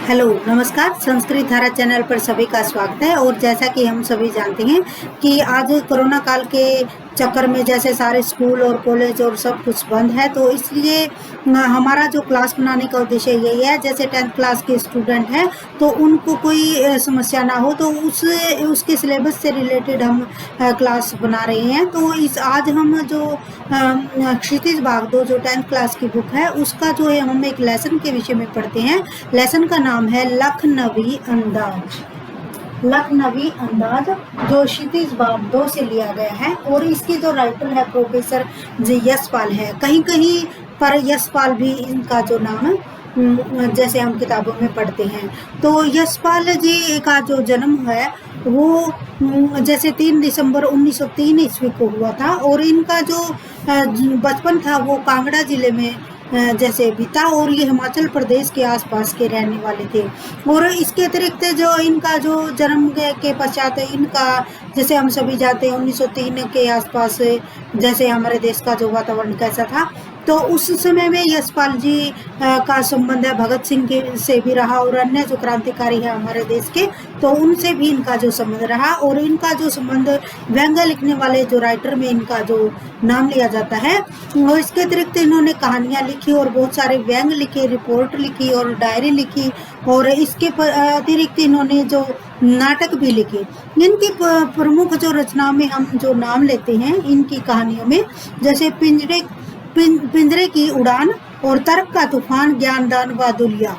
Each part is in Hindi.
हेलो नमस्कार। संस्कृत धारा चैनल पर सभी का स्वागत है। और जैसा कि हम सभी जानते हैं कि आज कोरोना काल के चक्कर में जैसे सारे स्कूल और कॉलेज और सब कुछ बंद है, तो इसलिए हमारा जो क्लास बनाने का उद्देश्य यही है, जैसे 10th क्लास के स्टूडेंट हैं तो उनको कोई समस्या ना हो, तो उसके सिलेबस से रिलेटेड हम क्लास बना रहे हैं। तो आज हम जो क्षितिज भागदौड़ जो 10th क्लास की बुक है उसका जो है हम एक लेसन के विषय में पढ़ते हैं। लेसन का नाम है लखनवी अंदाज। लखनवी अंदाज जो क्षितिज भागदौड़ से लिया गया है, और इसकी जो राइटर है प्रोफेसर यशपाल है। कहीं कहीं पर यशपाल भी इनका जो नाम जैसे हम किताबों में पढ़ते हैं। तो यशपाल जी का जो जन्म है वो जैसे 3 दिसंबर 1903 ईस्वी को हुआ था, और इनका जो बचपन था वो कांगड़ा जिले में जैसे बीता, और ये हिमाचल प्रदेश के आसपास के रहने वाले थे। और इसके अतिरिक्त जो इनका जो जन्म के पश्चात इनका जैसे हम सभी जानते हैं 1903 के आसपास जैसे हमारे देश का जो वातावरण कैसा था, तो उस समय में यशपाल जी का संबंध है भगत सिंह के से भी रहा, और अन्य जो क्रांतिकारी है हमारे देश के, तो उनसे भी इनका जो संबंध रहा। और इनका जो संबंध व्यंग्य लिखने वाले जो राइटर में इनका जो नाम लिया जाता है। और इसके अतिरिक्त इन्होंने कहानियाँ लिखी और बहुत सारे व्यंग्य लिखे, रिपोर्ट लिखी और डायरी लिखी, और इसके अतिरिक्त इन्होंने जो नाटक भी लिखे। इनकी प्रमुख जो रचनाओं में हम जो नाम लेते हैं इनकी कहानियों में, जैसे पिंजरे की उड़ान और तर्क का तूफान, ज्ञानदान व दुलिया।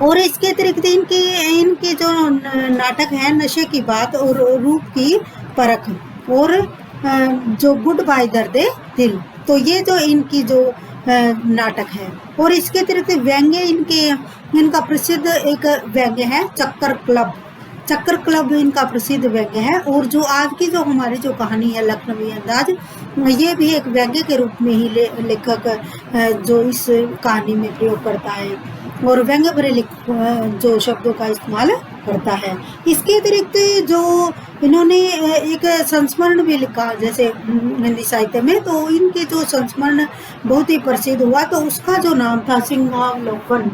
और इसके अतिरिक्त इनके जो नाटक है नशे की बात और रूप की परख, और जो गुड बाय दर्दे दिल। तो ये जो इनकी जो नाटक है। और इसके अतिरिक्त व्यंग्य इनका प्रसिद्ध एक व्यंग्य है चक्कर क्लब। चक्कर क्लब इनका प्रसिद्ध व्यंग्य है। और जो आज की जो हमारी जो कहानी है लखनवी अंदाज, ये भी एक व्यंग्य के रूप में ही लेखक जो इस कहानी में प्रयोग करता है और व्यंग्य भरे जो शब्दों का इस्तेमाल करता है। इसके अतिरिक्त जो इन्होंने एक संस्मरण भी लिखा जैसे हिंदी साहित्य में, तो इनके जो संस्मरण बहुत ही प्रसिद्ध हुआ, तो उसका जो नाम था सिंहावलोकन।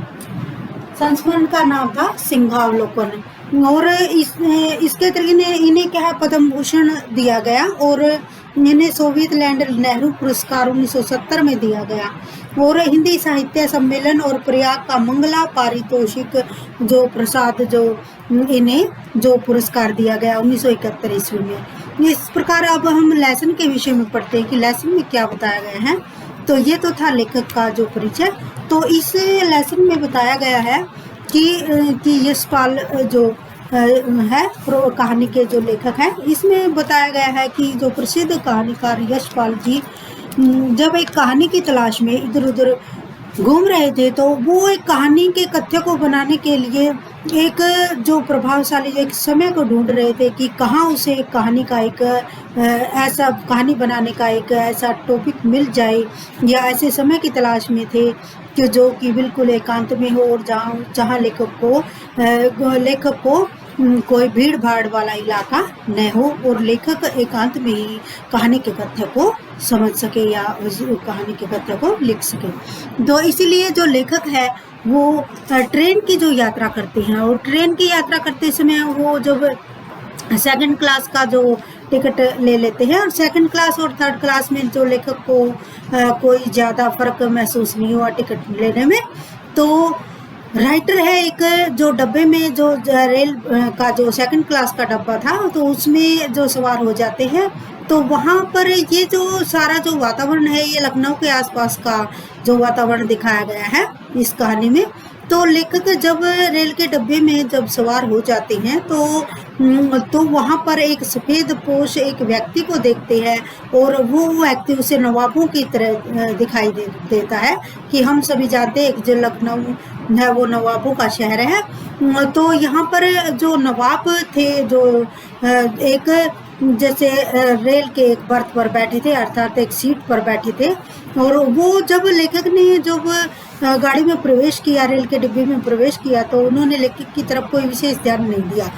संस्मरण का नाम था सिंहावलोकन। और इसके अतिरिक्त इन्हें क्या है पद्म भूषण दिया गया, और इन्हें सोवियत लैंड नेहरू पुरस्कार 1970 में दिया गया। और हिंदी साहित्य सम्मेलन और प्रयाग का मंगला पारितोषिक जो प्रसाद जो इन्हें जो पुरस्कार दिया गया 1971 ईस्वी में। इस प्रकार अब हम लेसन के विषय में पढ़ते हैं कि लेसन में क्या बताया गया है। तो ये तो था लेखक का जो परिचय। तो इस लेसन में बताया गया है कि यशपाल जो है कहानी के जो लेखक हैं, इसमें बताया गया है कि जो प्रसिद्ध कहानीकार यशपाल जी जब एक कहानी की तलाश में इधर उधर घूम रहे थे, तो वो एक कहानी के कथ्य को बनाने के लिए एक जो प्रभावशाली एक समय को ढूंढ रहे थे कि कहाँ उसे एक कहानी का एक ऐसा कहानी बनाने का एक ऐसा टॉपिक मिल जाए, या ऐसे समय की तलाश में थे कि जो कि बिल्कुल एकांत में हो, और जहाँ लेखक को कोई भीड़ भाड़ वाला इलाका न हो, और लेखक एकांत में ही कहानी के कथ्य को समझ सके या उस कहानी के कथ्य को लिख सके। तो इसीलिए जो लेखक है वो ट्रेन की जो यात्रा करते हैं, और ट्रेन की यात्रा करते समय वो जब 2nd क्लास का जो टिकट ले लेते हैं, और 2nd क्लास और 3rd क्लास में जो लेखक को कोई ज़्यादा फर्क महसूस नहीं हुआ टिकट लेने में। तो राइटर है एक जो डब्बे में जो रेल का जो 2nd क्लास का डब्बा था, तो उसमें जो सवार हो जाते हैं, तो वहाँ पर ये जो सारा जो वातावरण है ये लखनऊ के आसपास का जो वातावरण दिखाया गया है इस कहानी में। तो लेखक जब रेल के डब्बे में जब सवार हो जाते हैं, तो वहाँ पर एक सफ़ेद पोश एक व्यक्ति को देखते हैं, और वो व्यक्ति उसे नवाबों की तरह दिखाई देता है कि हम सभी जानते हैं कि जो लखनऊ है वो नवाबों का शहर है। तो यहाँ पर जो नवाब थे जो एक जैसे रेल के एक बर्थ पर बैठे थे, अर्थात एक सीट पर बैठे थे, और वो जब लेखक ने जब गाड़ी में प्रवेश किया, रेल के डिब्बे में प्रवेश किया, तो उन्होंने लेखक की तरफ कोई विशेष ध्यान नहीं दिया।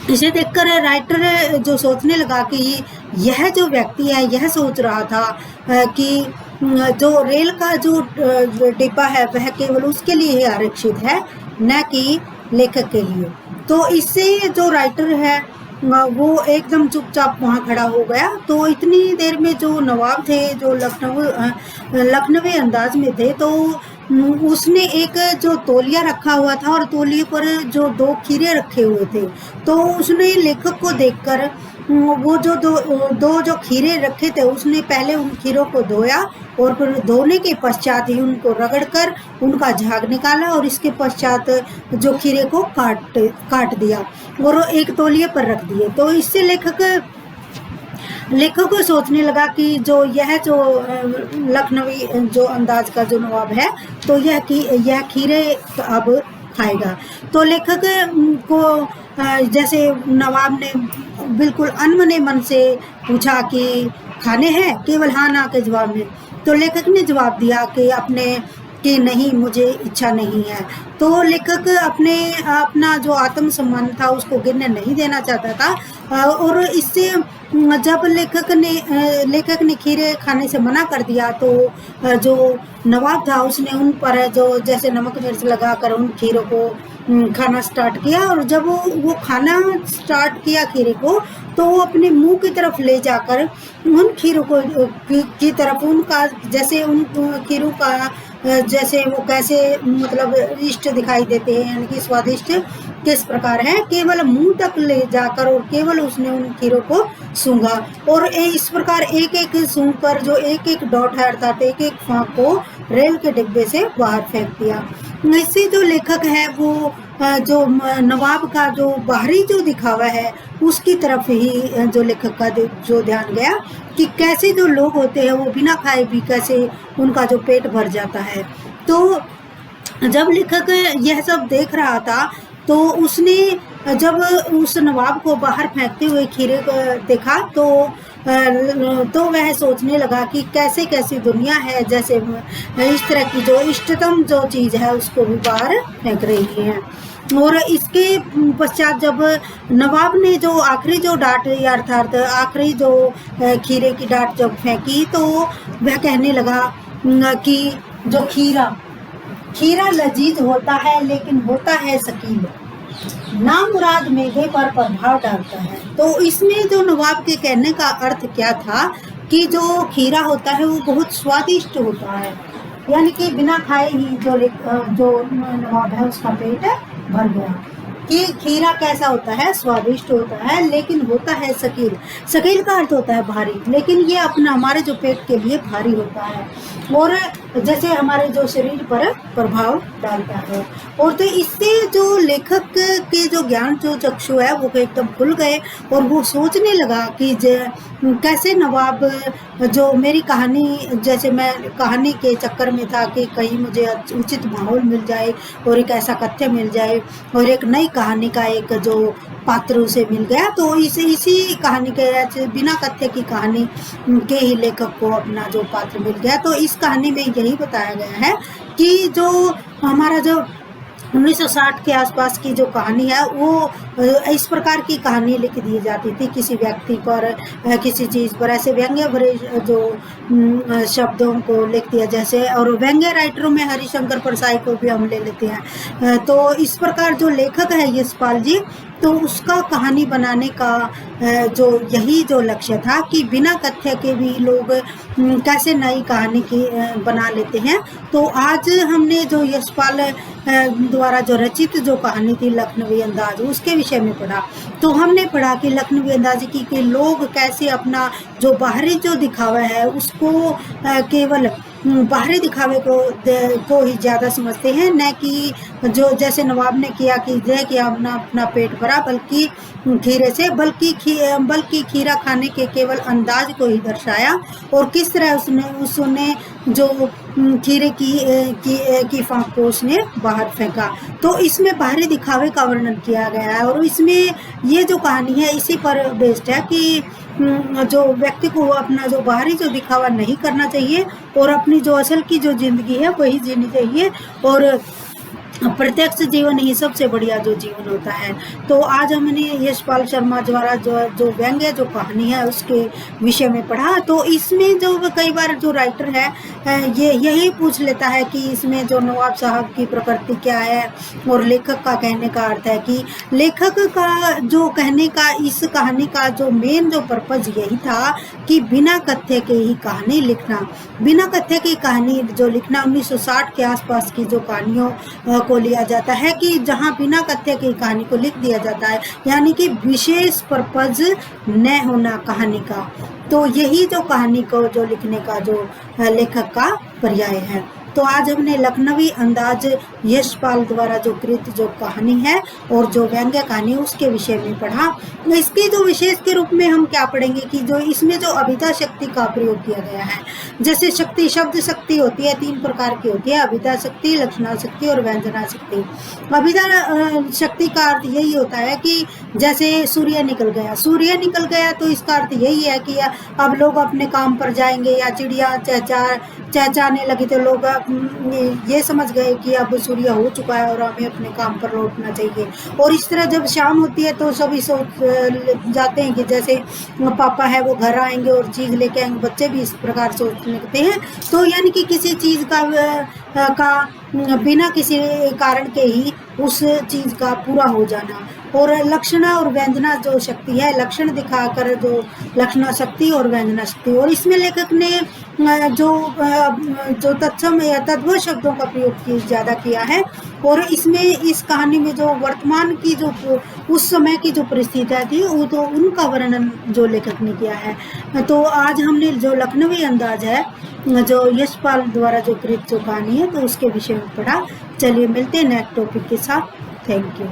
इसे देखकर राइटर जो सोचने लगा कि यह जो व्यक्ति है यह सोच रहा था कि जो रेल का जो डिब्बा है वह केवल उसके लिए ही आरक्षित है, न कि लेखक के लिए। तो इससे जो राइटर है वो एकदम चुपचाप वहाँ खड़ा हो गया। तो इतनी देर में जो नवाब थे, जो लखनवी अंदाज में थे, तो उसने एक जो तौलिया रखा हुआ था और तौलिए पर जो 2 खीरे रखे हुए थे, तो उसने लेखक को देखकर वो जो दो जो खीरे रखे थे, उसने पहले उन खीरों को धोया और फिर धोने के पश्चात ही उनको रगड़कर उनका झाग निकाला और इसके पश्चात जो खीरे को काट दिया और एक तौलिए पर रख दिए। तो इससे लेखक को सोचने लगा कि यह जो लखनवी जो अंदाज का जो नवाब है, तो यह खीरे अब खाएगा। तो लेखक को जैसे नवाब ने बिल्कुल अनमने मन से पूछा कि खाने हैं, केवल हाँ ना के जवाब में। तो लेखक ने जवाब दिया कि नहीं, मुझे इच्छा नहीं है। तो लेखक अपना जो आत्मसम्मान था उसको गिरने नहीं देना चाहता था और इससे जब लेखक ने खीरे खाने से मना कर दिया, तो जो नवाब था उसने उन पर जो जैसे नमक मिर्च लगाकर उन खीरों को खाना स्टार्ट किया। और जब वो खाना स्टार्ट किया खीरे को, तो वो अपने मुंह की तरफ ले जाकर उन खीरों को की तरफ उनका जैसे उन खीरों का जैसे वो कैसे मतलब इष्ट दिखाई देते हैं, यानी कि स्वादिष्ट किस प्रकार है, केवल मुंह तक ले जाकर और केवल उसने उन खीरों को सूंघा और इस प्रकार एक एक सूंघ कर जो एक एक डॉट है अर्थात एक एक फाँक को रेल के डिब्बे से बाहर फेंक दिया। इससे जो लेखक है वो जो नवाब का जो बाहरी जो दिखावा है उसकी तरफ ही जो लेखक का जो ध्यान गया कि कैसे जो लोग होते हैं वो बिना खाए भी कैसे उनका जो पेट भर जाता है। तो जब लेखक यह सब देख रहा था, तो उसने जब उस नवाब को बाहर फेंकते हुए खीरे को देखा, तो वह सोचने लगा कि कैसे कैसी दुनिया है, जैसे इस तरह की जो इष्टतम जो चीज़ है उसको भी बाहर फेंक रही है। और इसके पश्चात जब नवाब ने जो आखिरी जो डांट या अर्थात आखिरी जो खीरे की डांट जब फेंकी, तो वह कहने लगा कि जो खीरा लजीज होता है लेकिन होता है शकील, नामुराद मेघे पर प्रभाव डालता है। तो इसमें जो नवाब के कहने का अर्थ क्या था कि जो खीरा होता है वो बहुत स्वादिष्ट होता है, यानी कि बिना खाए ही जो नवाब है उसका पेट भर गया। कि खीरा कैसा होता है, स्वादिष्ट होता है, लेकिन होता है शकील का अर्थ होता है भारी, लेकिन ये अपना हमारे जो पेट के लिए भारी होता है और जैसे हमारे जो शरीर पर प्रभाव डालता है। और तो इससे जो लेखक के जो ज्ञान जो चक्षु है वो एकदम खुल गए और वो सोचने लगा कि कैसे नवाब जो मेरी कहानी, जैसे मैं कहानी के चक्कर में था कि कहीं मुझे उचित माहौल मिल जाए और एक ऐसा कथ्य मिल जाए और एक नई कहानी का एक जो पात्र उसे मिल गया, तो इसी कहानी के बिना कथ्य की कहानी के ही लेखक को अपना जो पात्र मिल गया। तो इस कहानी में यही बताया गया है कि जो हमारा जो 1960 के आसपास की जो कहानी है वो इस प्रकार की कहानी लिख दी जाती थी किसी व्यक्ति पर, किसी चीज़ पर, ऐसे व्यंग्य भरे जो शब्दों को लिख दिया जैसे। और व्यंग्य राइटरों में हरिशंकर परसाई को भी हम ले लेते हैं। तो इस प्रकार जो लेखक है यशपाल जी, तो उसका कहानी बनाने का जो यही जो लक्ष्य था कि बिना कथ्य के भी लोग कैसे नई कहानी की बना लेते हैं। तो आज हमने जो यशपाल द्वारा जो रचित जो कहानी थी लखनवी अंदाज, उसके विषय में पढ़ा। तो हमने पढ़ा कि लखनवी अंदाज की के लोग कैसे अपना जो बाहरी जो दिखावा है उसको केवल बाहरी दिखावे को ही ज़्यादा समझते हैं, न कि जो जैसे नवाब ने किया कि अपना पेट भरा बल्कि खीरे से, बल्कि खीरा खाने के केवल अंदाज को ही दर्शाया और किस तरह उसने जो खीरे की फाँक को उसने बाहर फेंका। तो इसमें बाहरी दिखावे का वर्णन किया गया है और इसमें ये जो कहानी है इसी पर बेस्ड है कि जो व्यक्ति को अपना जो बाहरी जो दिखावा नहीं करना चाहिए और अपनी जो असल की जो ज़िंदगी है वही जीनी चाहिए। और प्रत्यक्ष जीवन ही सबसे बढ़िया जो जीवन होता है। तो आज हमने यशपाल शर्मा द्वारा जो व्यंग्य जो कहानी है उसके विषय में पढ़ा। तो इसमें जो कई बार जो राइटर है ये यही पूछ लेता है कि इसमें जो नवाब साहब की प्रकृति क्या है, और लेखक का कहने का अर्थ है कि लेखक का जो कहने का इस कहानी का जो मेन जो पर्पज यही था कि बिना कथ्य के ही कहानी लिखना, बिना कथ्य की कहानी जो लिखना 1960 के आसपास की जो कहानियों को लिया जाता है कि जहां बिना कथ्य की कहानी को लिख दिया जाता है, यानी कि विशेष पर्पज न होना कहानी का। तो यही जो कहानी को जो लिखने का जो लेखक का पर्याय है। तो आज हमने लखनवी अंदाज यशपाल द्वारा जो कृत जो कहानी है और जो व्यंग्य कहानी उसके विषय में पढ़ा। इसके जो विशेष के रूप में हम क्या पढ़ेंगे कि जो इसमें जो अभिधा शक्ति का प्रयोग किया गया है। जैसे शक्ति, शब्द शक्ति होती है, 3 प्रकार की होती है, अभिधा शक्ति, लक्षणा शक्ति और व्यंजना शक्ति। अभिधा शक्ति का अर्थ यही होता है कि जैसे सूर्य निकल गया, सूर्य निकल गया तो इसका अर्थ यही है कि अब लोग अपने काम पर जाएंगे, या चिड़िया चहचहाने लगी तो लोग ये समझ गए कि अब सूर्य हो चुका है और हमें अपने काम पर लौटना चाहिए। और इस तरह जब शाम होती है तो सभी सोच जाते हैं कि जैसे पापा है वो घर आएंगे और चीज़ लेके आएंगे, बच्चे भी इस प्रकार सोचने लगते हैं। तो यानी कि किसी चीज़ का बिना किसी कारण के ही उस चीज़ का पूरा हो जाना। और लक्षणा और व्यंजना जो शक्ति है, लक्षण दिखाकर जो लक्षणा शक्ति और व्यंजना शक्ति। और इसमें लेखक ने जो तत्सम या तद्भव शब्दों का प्रयोग ज़्यादा किया है। और इसमें इस कहानी में जो वर्तमान की जो उस समय की जो परिस्थितियाँ थी वो तो उनका वर्णन जो लेखक ने किया है। तो आज हमने जो लखनवी अंदाज है जो यशपाल द्वारा जो कृत जो कहानी है तो उसके विषय में पढ़ा। चलिए मिलते हैं नेक्स्ट टॉपिक के साथ। Thank you.